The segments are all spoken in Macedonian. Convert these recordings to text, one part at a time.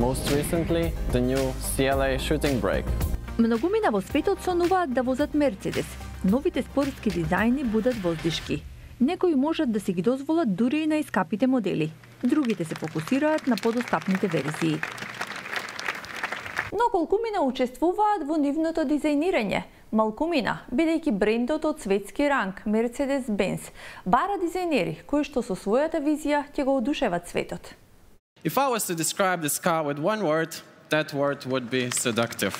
Most recently, the new CLA shooting brake. Многумина во светот сонуваат да возат Мерцедес. Новите спортски дизајни будат воздишки. Некои можат да си ги дозволат дури и на искапите модели. Другите се фокусираат на подостапните верзии. Но колкумина учествуваат во нивното дизајнирање. Малкумина, бидејќи брендот од светски ранг Mercedes-Benz, бара дизајнери кои што со својата визија ќе го одушеват светот. If I was to describe this car with one word, that word would be seductive.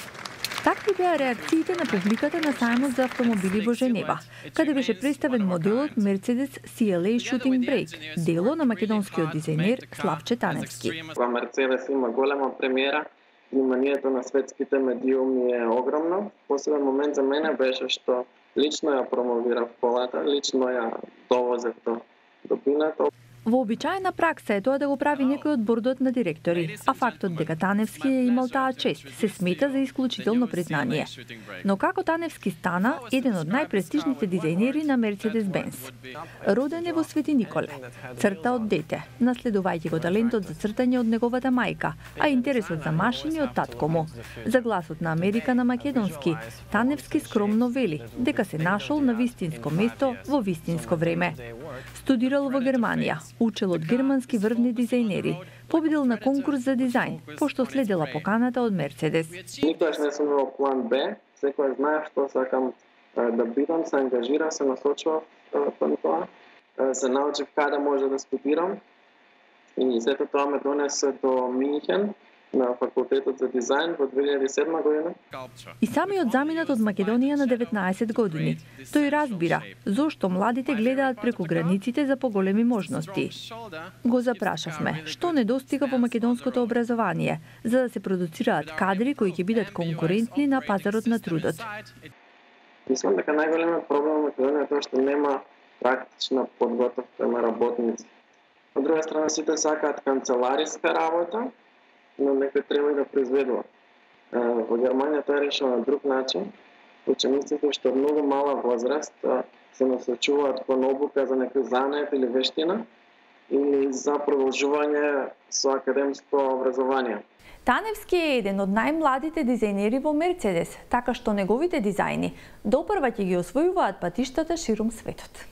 Такви беа реакциите на публиката на сајмот за автомобили во Женева, каде беше представен моделот Mercedes CLA Shooting Brake, дело на македонскиот дизајнер Славче Таневски. Мерцедес има голема премиера, вниманието на светските медиуми е огромно. Посебен момент за мене беше што лично ја промовирав колата, лично ја довозев до пинато. Вообичаена пракса е тоа да го прави некој од бордот на директори, а фактот дека Таневски е имал таа чест се смета за исклучително признание. Но како Таневски стана еден од најпрестижните дизајнери на Mercedes-Benz? Роден е во Свети Николе, црта од дете, наследувајќи го талентот за цртање од неговата мајка, а интересот за машини од татко му. За гласот на Америка на македонски, Таневски скромно вели дека се нашол на вистинско место во вистинско време. Студирал во Германија, учел од германски врвни дизајнери, победил на конкурс за дизајн, пошто следела поканата од Мерцедес. Никогаш не сум имал план Б, секој знаев што сакам да бидам, се ангажирав, се насочував кон тоа, се научив каде може да студирам и сето тоа ме донесе до Минхен, на факултетот за дизајн во 2007 година. И самиот заминат од Македонија на 19 години. Тој разбира зошто младите гледаат преку границите за поголеми можности. Го запрашавме што недостига во македонското образование, за да се продуцираат кадри кои ќе бидат конкурентни на пазарот на трудот. Мислам дека најголемиот проблем во Македонија е тоа што нема практична подготовка на работници. Од друга страна сите сакаат канцелариска работа, но некој треба и да произведува. Во Германија тоа е решено на друг начин. Учениците што многу мала возраст се насочуваат кон обука за некој занет или вештина или за продолжување со академско образование. Таневски е еден од најмладите дизајнери во Мерцедес, така што неговите дизајни допрва ќе ги освојуваат патиштата ширум светот.